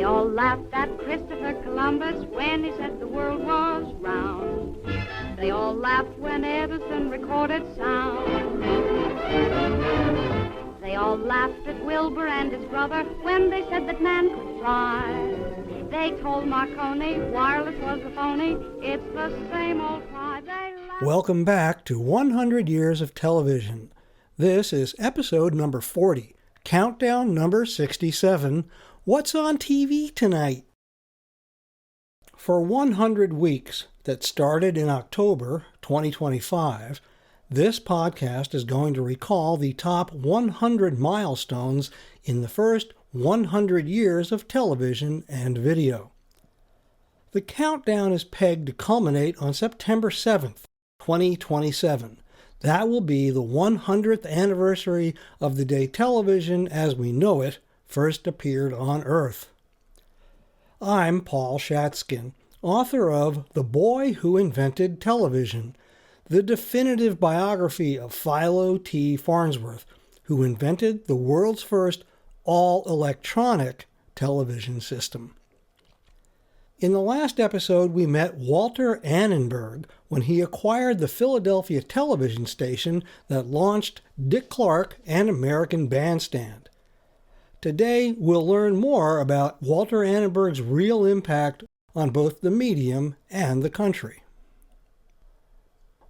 They all laughed at Christopher Columbus when he said the world was round. They all laughed when Edison recorded sound. They all laughed at Wilbur and his brother when they said that man could fly. They told Marconi wireless was a phony. It's the same old cry. They laughed. Welcome back to 100 Years of Television. This is episode number 40, countdown number 67, What's on TV Tonight? For 100 weeks that started in October 2025, this podcast is going to recall the top 100 milestones in the first 100 years of television and video. The countdown is pegged to culminate on September 7th, 2027. That will be the 100th anniversary of the day television as we know it first appeared on Earth. I'm Paul Shatskin, author of The Boy Who Invented Television, the definitive biography of Philo T. Farnsworth, who invented the world's first all-electronic television system. In the last episode, we met Walter Annenberg when he acquired the Philadelphia television station that launched Dick Clark and American Bandstand. Today, we'll learn more about Walter Annenberg's real impact on both the medium and the country.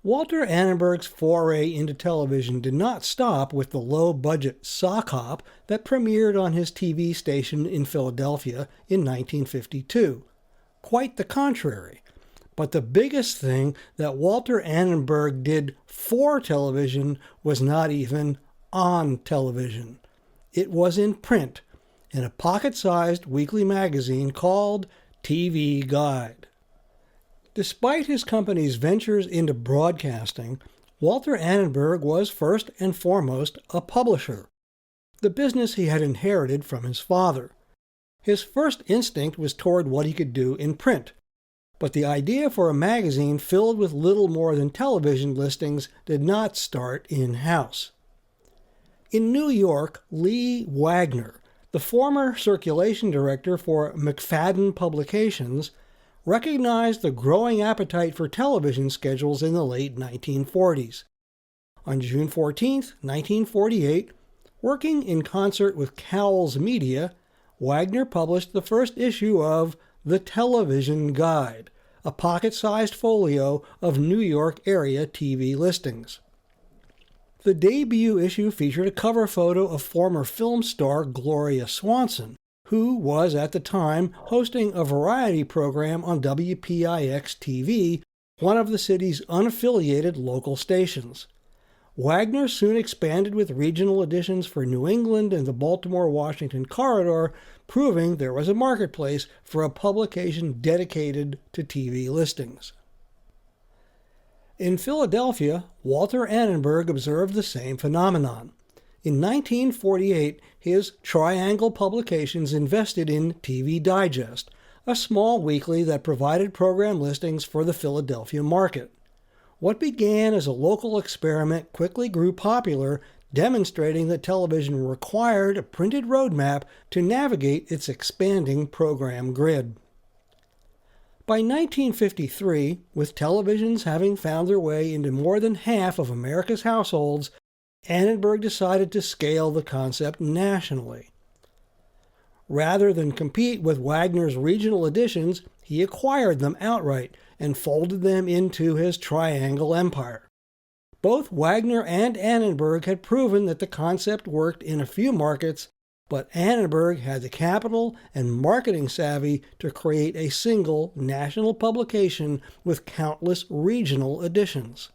Walter Annenberg's foray into television did not stop with the low-budget sock op that premiered on his TV station in Philadelphia in 1952. Quite the contrary. But the biggest thing that Walter Annenberg did for television was not even on television. It was in print, in a pocket-sized weekly magazine called TV Guide. Despite his company's ventures into broadcasting, Walter Annenberg was first and foremost a publisher, the business he had inherited from his father. His first instinct was toward what he could do in print, but the idea for a magazine filled with little more than television listings did not start in-house. In New York, Lee Wagner, the former circulation director for McFadden Publications, recognized the growing appetite for television schedules in the late 1940s. On June 14, 1948, working in concert with Cowles Media, Wagner published the first issue of The Television Guide, a pocket-sized folio of New York area TV listings. The debut issue featured a cover photo of former film star Gloria Swanson, who was at the time hosting a variety program on WPIX-TV, one of the city's unaffiliated local stations. Wagner soon expanded with regional editions for New England and the Baltimore-Washington corridor, proving there was a marketplace for a publication dedicated to TV listings. In Philadelphia, Walter Annenberg observed the same phenomenon. In 1948, his Triangle Publications invested in TV Digest, a small weekly that provided program listings for the Philadelphia market. What began as a local experiment quickly grew popular, demonstrating that television required a printed roadmap to navigate its expanding program grid. By 1953, with televisions having found their way into more than half of America's households, Annenberg decided to scale the concept nationally. Rather than compete with Wagner's regional editions, he acquired them outright and folded them into his Triangle empire. Both Wagner and Annenberg had proven that the concept worked in a few markets, but Annenberg had the capital and marketing savvy to create a single national publication with countless regional editions.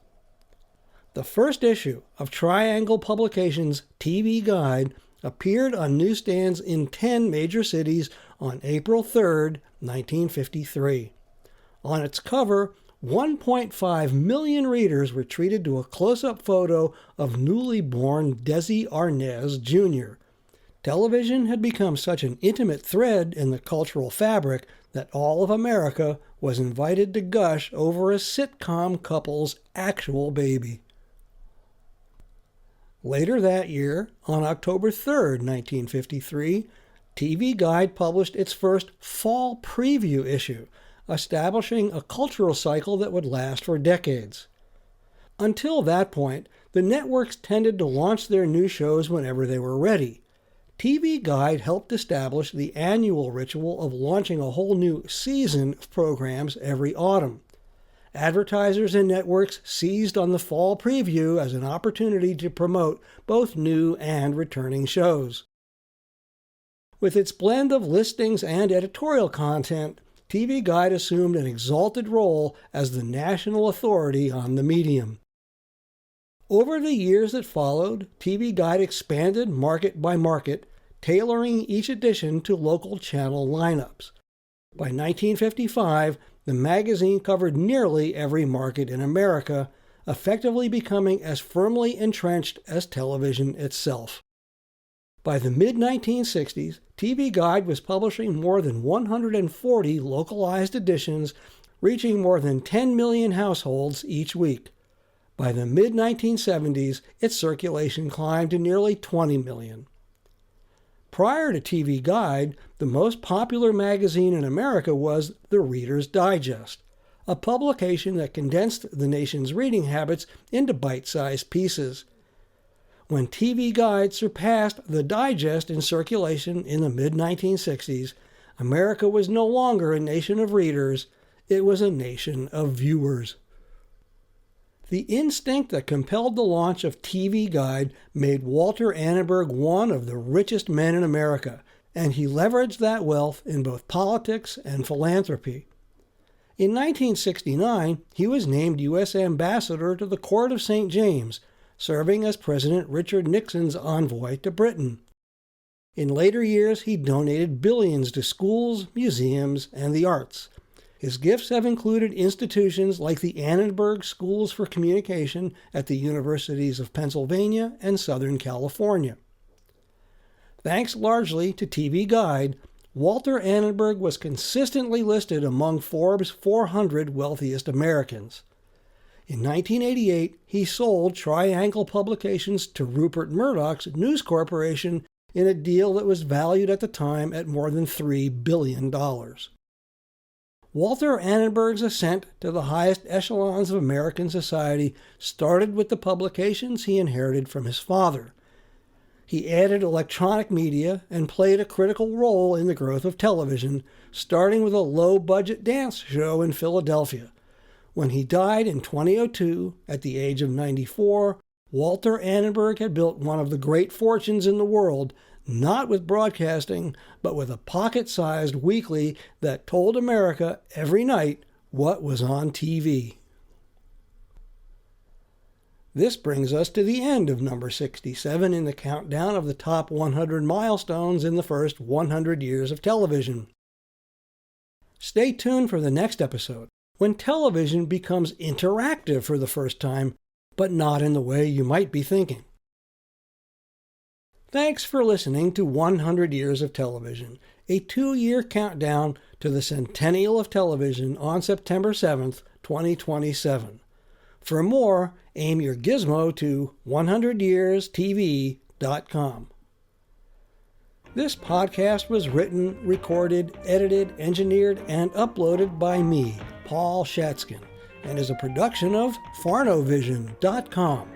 The first issue of Triangle Publications' TV Guide appeared on newsstands in 10 major cities on April 3, 1953. On its cover, 1.5 million readers were treated to a close-up photo of newly born Desi Arnaz Jr. Television had become such an intimate thread in the cultural fabric that all of America was invited to gush over a sitcom couple's actual baby. Later that year, on October 3, 1953, TV Guide published its first fall preview issue, establishing a cultural cycle that would last for decades. Until that point, the networks tended to launch their new shows whenever they were ready. TV Guide helped establish the annual ritual of launching a whole new season of programs every autumn. Advertisers and networks seized on the fall preview as an opportunity to promote both new and returning shows. With its blend of listings and editorial content, TV Guide assumed an exalted role as the national authority on the medium. Over the years that followed, TV Guide expanded market by market, tailoring each edition to local channel lineups. By 1955, the magazine covered nearly every market in America, effectively becoming as firmly entrenched as television itself. By the mid-1960s, TV Guide was publishing more than 140 localized editions, reaching more than 10 million households each week. By the mid-1970s, its circulation climbed to nearly 20 million. Prior to TV Guide, the most popular magazine in America was The Reader's Digest, a publication that condensed the nation's reading habits into bite-sized pieces. When TV Guide surpassed the Digest in circulation in the mid-1960s, America was no longer a nation of readers, it was a nation of viewers. The instinct that compelled the launch of TV Guide made Walter Annenberg one of the richest men in America, and he leveraged that wealth in both politics and philanthropy. In 1969, he was named U.S. Ambassador to the Court of St. James, serving as President Richard Nixon's envoy to Britain. In later years, he donated billions to schools, museums, and the arts. His gifts have included institutions like the Annenberg Schools for Communication at the Universities of Pennsylvania and Southern California. Thanks largely to TV Guide, Walter Annenberg was consistently listed among Forbes' 400 wealthiest Americans. In 1988, he sold Triangle Publications to Rupert Murdoch's News Corporation in a deal that was valued at the time at more than $3 billion. Walter Annenberg's ascent to the highest echelons of American society started with the publications he inherited from his father. He added electronic media and played a critical role in the growth of television, starting with a low-budget dance show in Philadelphia. When he died in 2002, at the age of 94, Walter Annenberg had built one of the great fortunes in the world, not with broadcasting, but with a pocket-sized weekly that told America every night what was on TV. This brings us to the end of number 67 in the countdown of the top 100 milestones in the first 100 years of television. Stay tuned for the next episode, when television becomes interactive for the first time, but not in the way you might be thinking. Thanks for listening to 100 Years of Television, a 2-year countdown to the centennial of television on September 7th, 2027. For more, aim your gizmo to 100yearstv.com. This podcast was written, recorded, edited, engineered, and uploaded by me, Paul Shatskin, and is a production of farnovision.com.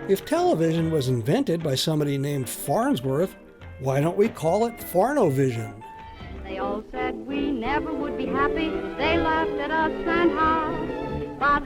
If television was invented by somebody named Farnsworth, why don't we call it Farnovision? They all said we never would be happy. They laughed at us and how. But